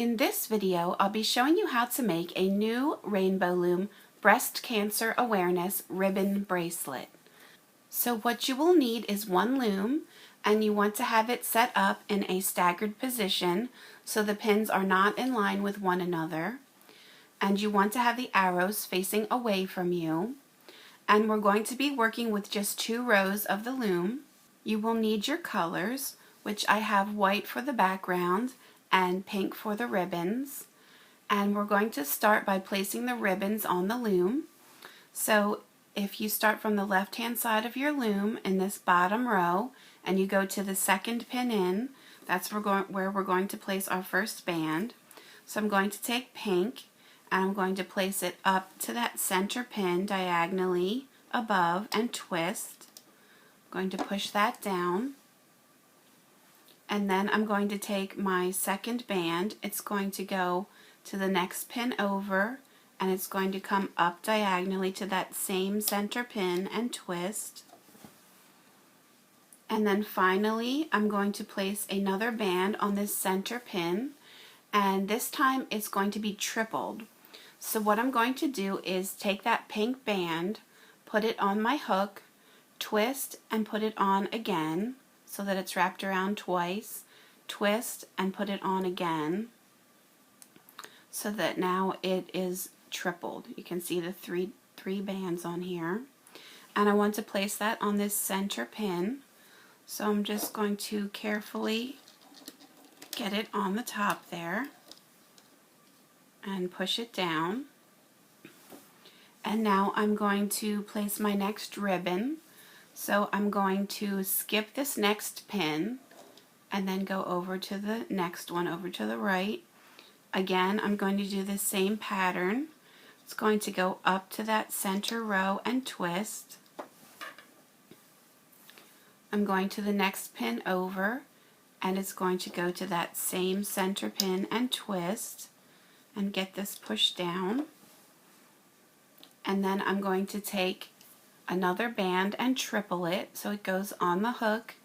In this video, I'll be showing you how to make a new Rainbow Loom Breast Cancer Awareness Ribbon Bracelet. So what you will need is one loom, and you want to have it set up in a staggered position so the pins are not in line with one another. And you want to have the arrows facing away from you. And we're going to be working with just 2 rows of the loom. You will need your colors, which I have white for the background and pink for the ribbons. And we're going to start by placing the ribbons on the loom. So if you start from the left hand side of your loom in this bottom row and you go to the second pin in, that's where we're going to place our first band. So I'm going to take pink and I'm going to place it up to that center pin diagonally above and twist. I'm going to push that down. And then I'm going to take my second band. It's going to go to the next pin over, and it's going to come up diagonally to that same center pin and twist. And then finally, I'm going to place another band on this center pin, and this time it's going to be tripled. So what I'm going to do is take that pink band, put it on my hook, twist and put it on again so that it's wrapped around twice, twist and put it on again so that now it is tripled. You can see the three bands on here. And I want to place that on this center pin. So I'm just going to carefully get it on the top there and push it down. And now I'm going to place my next ribbon. So I'm going to skip this next pin and then go over to the next one over to the right. Again, I'm going to do the same pattern. It's going to go up to that center row and twist. I'm going to the next pin over, and it's going to go to that same center pin and twist and get this pushed down. And then I'm going to take another band and triple it so it goes on the hook,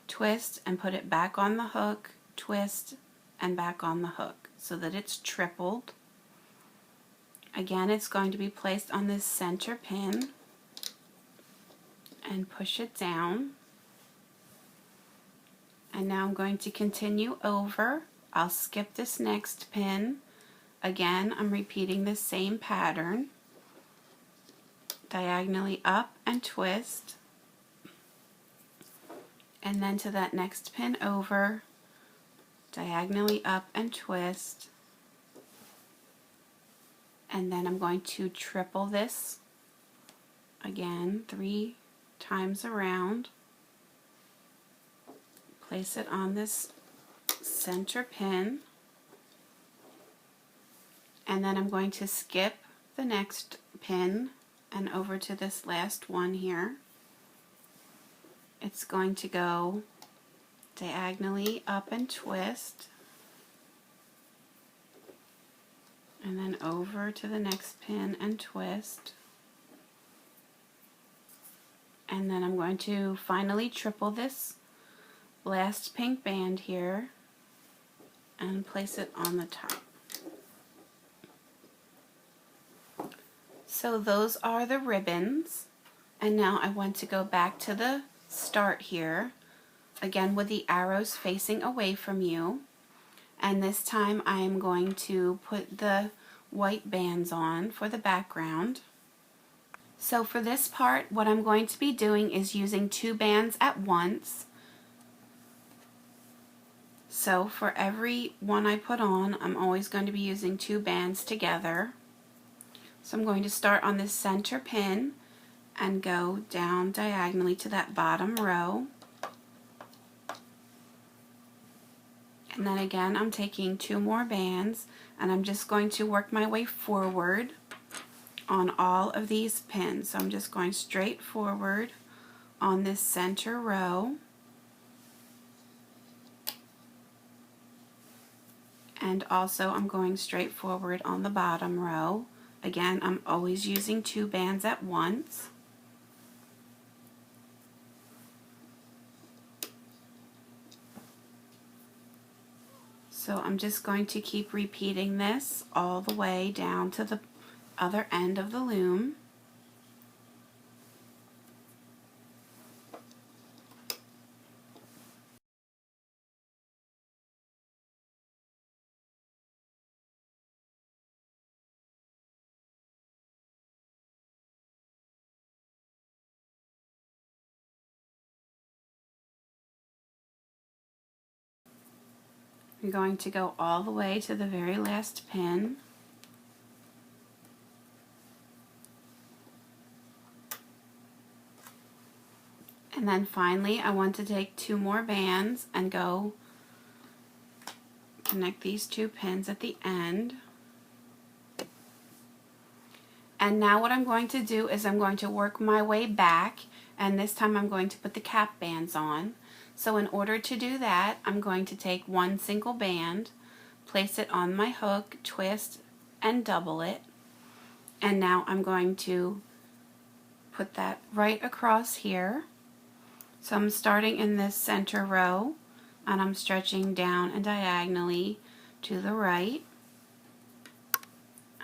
twist and put it back on the hook, twist and back on the hook so that it's tripled. Again, it's going to be placed on this center pin and push it down. And now I'm going to continue over. I'll skip this next pin. Again, I'm repeating the same pattern. Diagonally up and twist, and then to that next pin over, diagonally up and twist, and then I'm going to triple this again 3 times around, place it on this center pin, and then I'm going to skip the next pin and over to this last one here. It's going to go diagonally up and twist, and then over to the next pin and twist, and then I'm going to finally triple this last pink band here and place it on the top. So those are the ribbons, and now I want to go back to the start here, again with the arrows facing away from you, and this time I am going to put the white bands on for the background. So for this part, what I'm going to be doing is using 2 bands at once. So for every one I put on, I'm always going to be using 2 bands together. So I'm going to start on this center pin and go down diagonally to that bottom row. And then again, I'm taking 2 more bands, and I'm just going to work my way forward on all of these pins. So I'm just going straight forward on this center row. And also I'm going straight forward on the bottom row. Again, I'm always using 2 bands at once. So I'm just going to keep repeating this all the way down to the other end of the loom. You're going to go all the way to the very last pin. And then finally, I want to take 2 more bands and go connect these 2 pins at the end. And now what I'm going to do is I'm going to work my way back, and this time I'm going to put the cap bands on. So in order to do that, I'm going to take 1 single band, place it on my hook, twist, and double it. And now I'm going to put that right across here. So I'm starting in this center row, and I'm stretching down and diagonally to the right.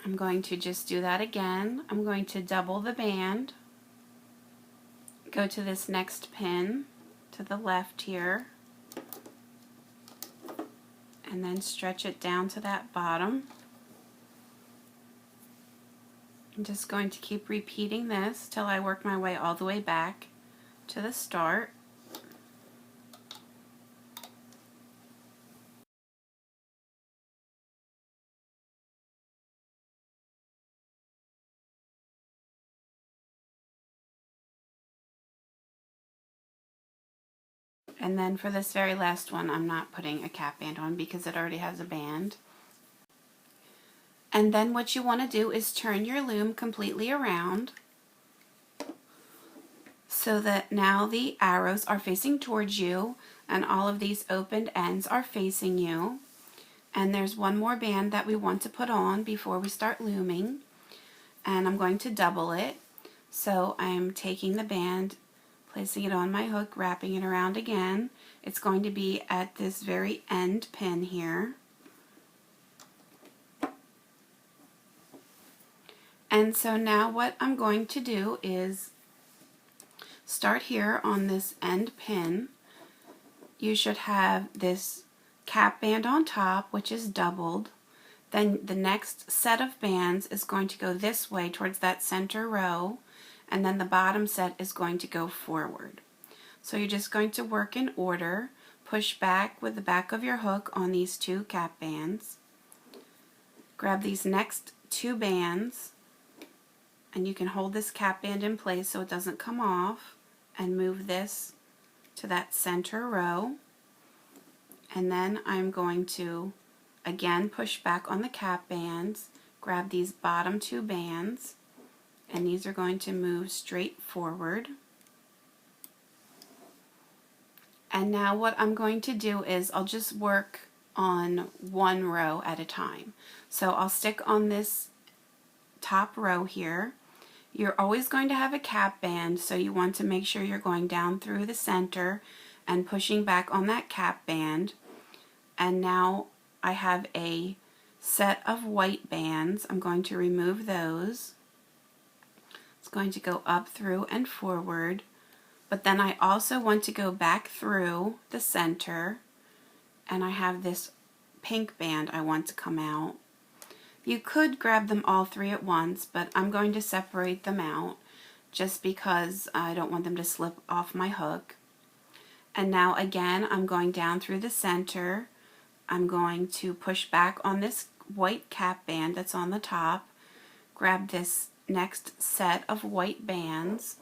I'm going to just do that again. I'm going to double the band, go to this next pin to the left here, and then stretch it down to that bottom. I'm just going to keep repeating this till I work my way all the way back to the start. And then for this very last one, I'm not putting a cap band on because it already has a band. And then what you want to do is turn your loom completely around so that now the arrows are facing towards you and all of these opened ends are facing you. And there's 1 more band that we want to put on before we start looming. And I'm going to double it. So I'm taking the band, placing it on my hook, wrapping it around again. It's going to be at this very end pin here. And so now what I'm going to do is start here on this end pin. You should have this cap band on top, which is doubled. Then the next set of bands is going to go this way towards that center row, and then the bottom set is going to go forward. So you're just going to work in order, push back with the back of your hook on these 2 cap bands, grab these next 2 bands, and you can hold this cap band in place so it doesn't come off, and move this to that center row. And then I'm going to again push back on the cap bands, grab these bottom 2 bands, and these are going to move straight forward. And now what I'm going to do is I'll just work on 1 row at a time. So I'll stick on this top row here. You're always going to have a cap band, so you want to make sure you're going down through the center and pushing back on that cap band. And now I have a set of white bands. I'm going to remove those. It's going to go up, through, and forward. But then I also want to go back through the center, and I have this pink band I want to come out. You could grab them all 3 at once, but I'm going to separate them out just because I don't want them to slip off my hook. And now again, I'm going down through the center. I'm going to push back on this white cap band that's on the top, grab this next set of white bands.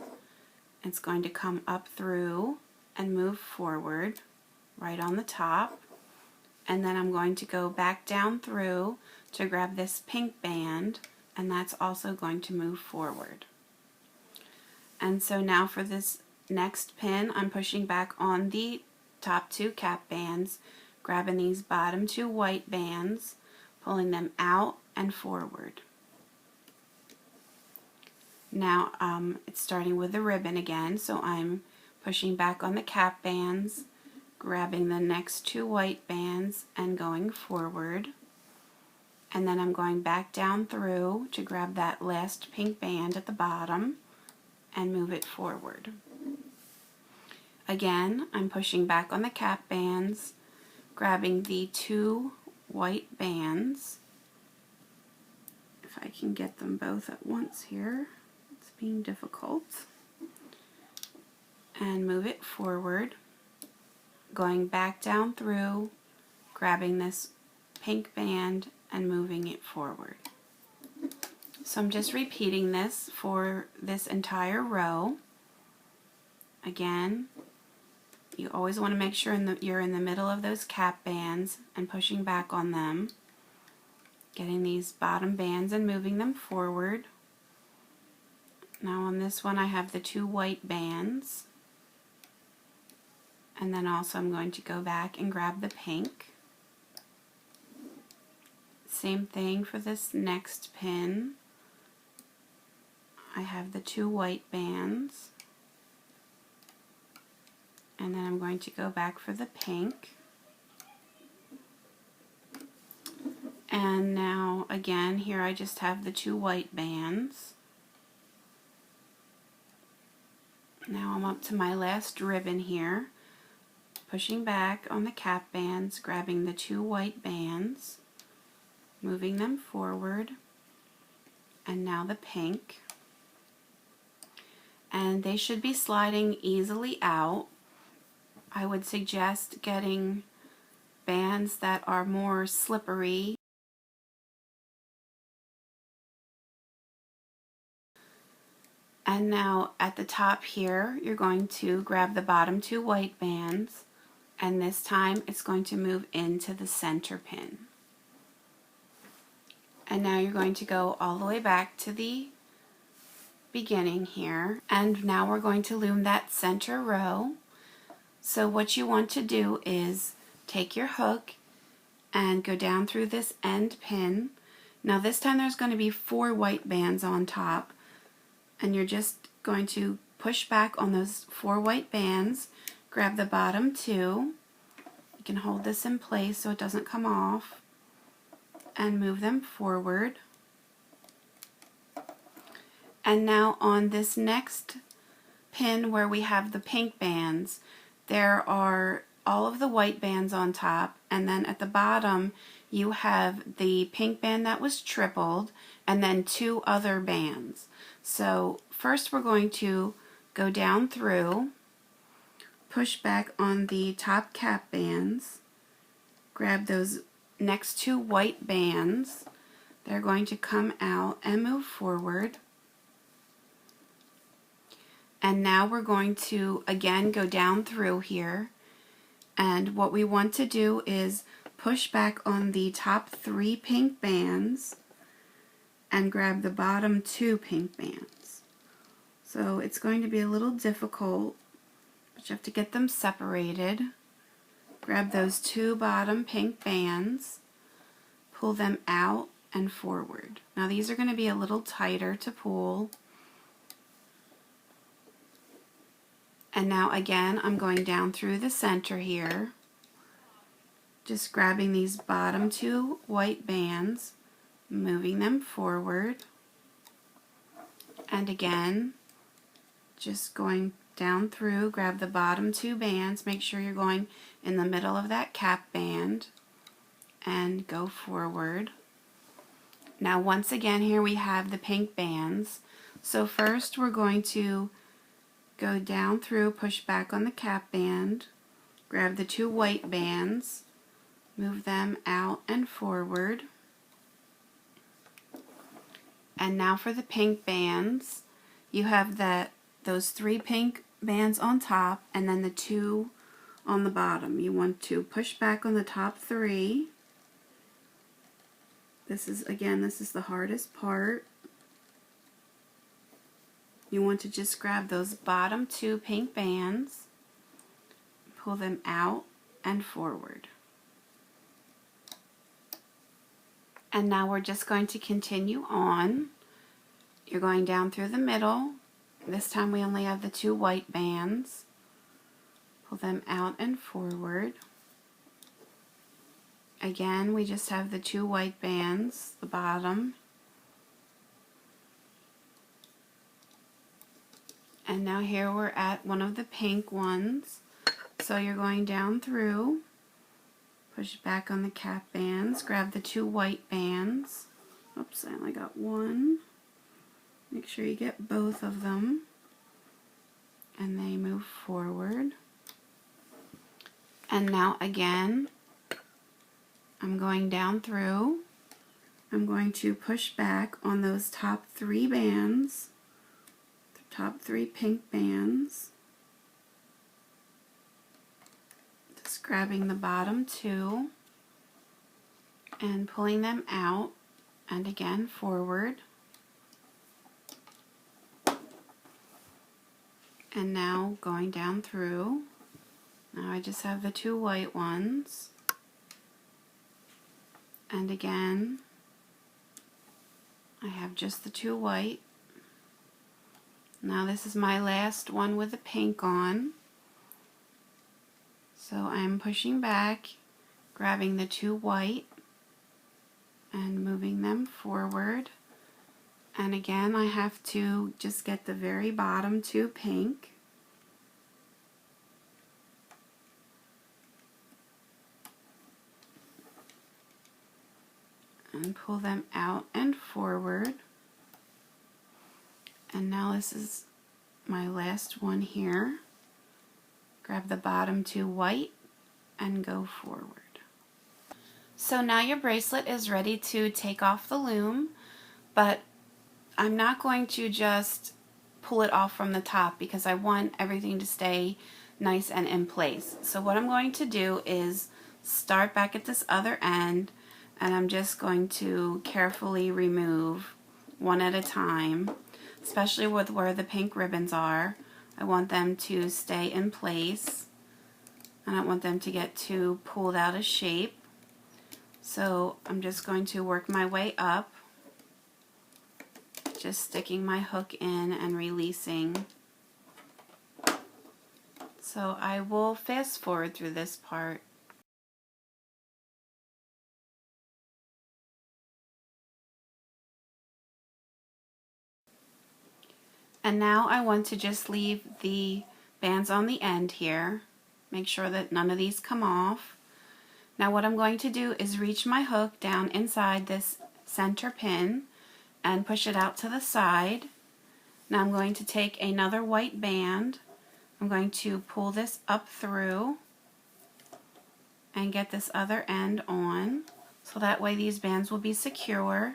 It's going to come up through and move forward right on the top. And then I'm going to go back down through to grab this pink band, and that's also going to move forward. And so now for this next pin, I'm pushing back on the top 2 cap bands, grabbing these bottom 2 white bands, pulling them out and forward. Now it's starting with the ribbon again, so I'm pushing back on the cap bands, grabbing the next 2 white bands and going forward. And then I'm going back down through to grab that last pink band at the bottom and move it forward. Again, I'm pushing back on the cap bands, grabbing the 2 white bands. If I can get them both at once here, it's being difficult. And move it forward, going back down through, grabbing this pink band and moving it forward. So I'm just repeating this for this entire row. Again, you always want to make sure you're in the middle of those cap bands and pushing back on them, getting these bottom bands and moving them forward. Now on this one I have the 2 white bands, and then also I'm going to go back and grab the pink. Same thing for this next pin. I have the 2 white bands, and then I'm going to go back for the pink. And now again here I just have the 2 white bands. Now I'm up to my last ribbon here, pushing back on the cap bands, grabbing the 2 white bands, moving them forward, and now the pink. And they should be sliding easily out. I would suggest getting bands that are more slippery. And now at the top here, you're going to grab the bottom 2 white bands, and this time it's going to move into the center pin. And now you're going to go all the way back to the beginning here, and now we're going to loom that center row. So what you want to do is take your hook and go down through this end pin. Now this time there's going to be 4 white bands on top, and you're just going to push back on those 4 white bands, grab the bottom 2. You can hold this in place so it doesn't come off, and move them forward. And now on this next pin where we have the pink bands, there are all of the white bands on top, and then at the bottom you have the pink band that was tripled and then 2 other bands. So first we're going to go down through, push back on the top cap bands, grab those next 2 white bands. They're going to come out and move forward. And now we're going to again go down through here, and what we want to do is push back on the top 3 pink bands and grab the bottom 2 pink bands. So it's going to be a little difficult, but you have to get them separated. Grab those 2 bottom pink bands, pull them out and forward. Now these are going to be a little tighter to pull. And now again, I'm going down through the center here, just grabbing these bottom 2 white bands, moving them forward, and again, just going down through, grab the bottom 2 bands, make sure you're going in the middle of that cap band, and go forward. Now once again here we have the pink bands. So first we're going to go down through, push back on the cap band, grab the 2 white bands, move them out and forward. And now for the pink bands, you have those 3 pink bands on top and then the 2 on the bottom. You want to push back on the top 3. This is the hardest part. You want to just grab those bottom 2 pink bands, pull them out and forward. And now we're just going to continue on. You're going down through the middle. This time we only have the 2 white bands. Pull them out and forward. Again, we just have the 2 white bands, the bottom. And now here we're at one of the pink ones. So you're going down through, push back on the cap bands, grab the 2 white bands. Oops, I only got one. Make sure you get both of them. And they move forward. And now again, I'm going down through. I'm going to push back on those top 3 bands, the top 3 pink bands. Just grabbing the bottom 2 and pulling them out, and again forward. And now going down through. Now I just have the 2 white ones. And again, I have just the 2 white. Now this is my last one with the pink on. So I'm pushing back, grabbing the 2 white and moving them forward. And again, I have to just get the very bottom 2 pink. And pull them out and forward. And now this is my last one here. Grab the bottom 2 white and go forward. So now your bracelet is ready to take off the loom, but I'm not going to just pull it off from the top because I want everything to stay nice and in place. So what I'm going to do is start back at this other end, and I'm just going to carefully remove one at a time, especially with where the pink ribbons are. I want them to stay in place. I don't want them to get too pulled out of shape. So I'm just going to work my way up, just sticking my hook in and releasing. So I will fast forward through this part. And now I want to just leave the bands on the end here. Make sure that none of these come off. Now what I'm going to do is reach my hook down inside this center pin and push it out to the side. Now I'm going to take another white band. I'm going to pull this up through and get this other end on, so that way these bands will be secure.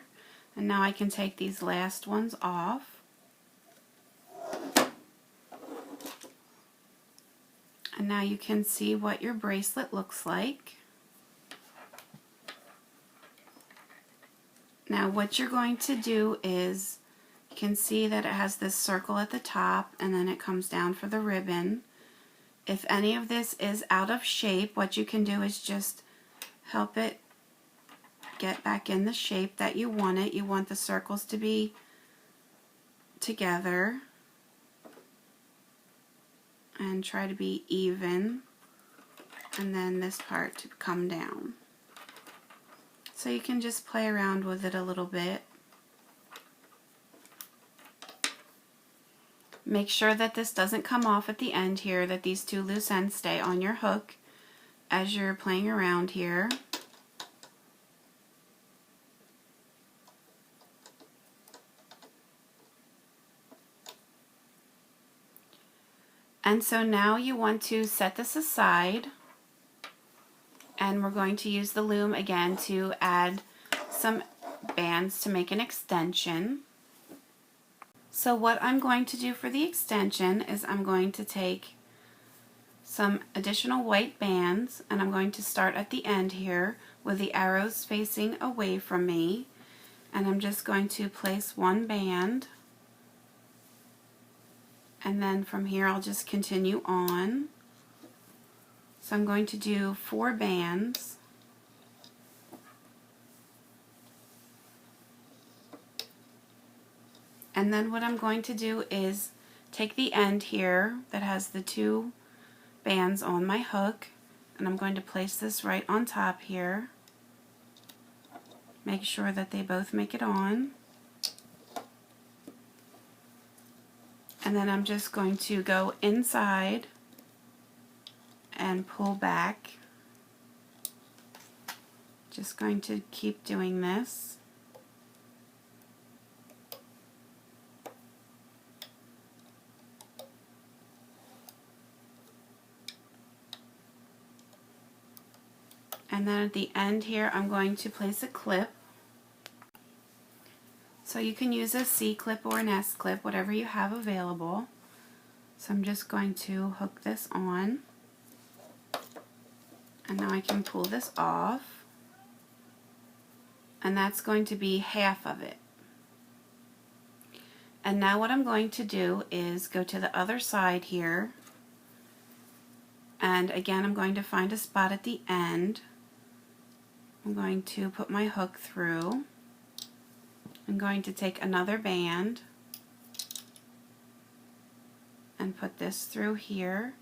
And now I can take these last ones off. And now you can see what your bracelet looks like. Now what you're going to do is, you can see that it has this circle at the top and then it comes down for the ribbon. If any of this is out of shape, what you can do is just help it get back in the shape that you want it. You want the circles to be together and try to be even, and then this part to come down. So you can just play around with it a little bit. Make sure that this doesn't come off at the end here, that these 2 loose ends stay on your hook as you're playing around here. And so now you want to set this aside, and we're going to use the loom again to add some bands to make an extension. So what I'm going to do for the extension is I'm going to take some additional white bands, and I'm going to start at the end here with the arrows facing away from me, and I'm just going to place 1 band, and then from here I'll just continue on. So I'm going to do 4 bands. And then what I'm going to do is take the end here that has the 2 bands on my hook, and I'm going to place this right on top here. Make sure that they both make it on. And then I'm just going to go inside and pull back. Just going to keep doing this. And then at the end here, I'm going to place a clip. So you can use a C-clip or an S-clip, whatever you have available. So I'm just going to hook this on. And now I can pull this off. And that's going to be half of it. And now what I'm going to do is go to the other side here. And again, I'm going to find a spot at the end. I'm going to put my hook through. I'm going to take another band and put this through here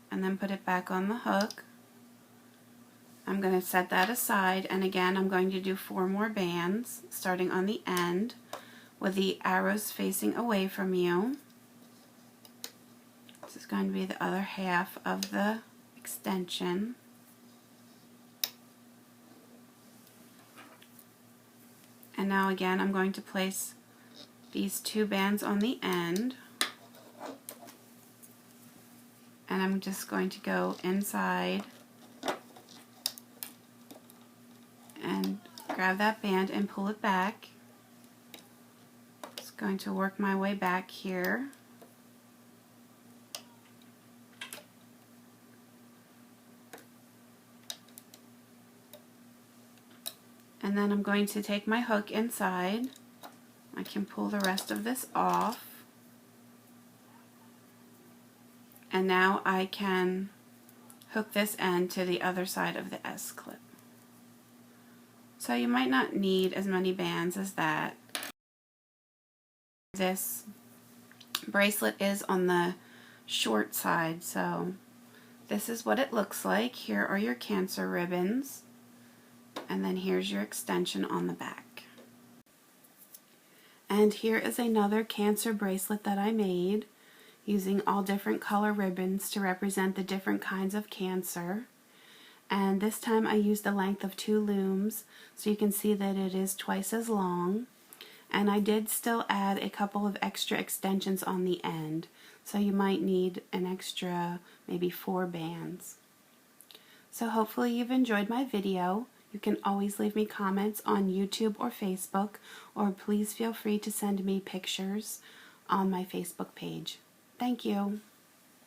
and then put it back on the hook. I'm going to set that aside, and again I'm going to do 4 more bands starting on the end with the arrows facing away from you. This is going to be the other half of the extension. And now again I'm going to place these 2 bands on the end, and I'm just going to go inside and grab that band and pull it back. Just going to work my way back here. And then I'm going to take my hook inside. I can pull the rest of this off. And now I can hook this end to the other side of the S-clip. So you might not need as many bands as that. This bracelet is on the short side, so this is what it looks like. Here are your Cancer ribbons. And then here's your extension on the back. And here is another Cancer bracelet that I made using all different color ribbons to represent the different kinds of Cancer. And this time I used the length of 2 looms, so you can see that it is twice as long. And I did still add a couple of extra extensions on the end, so you might need an extra maybe 4 bands. So hopefully you've enjoyed my video. You can always leave me comments on YouTube or Facebook, or please feel free to send me pictures on my Facebook page. Thank you.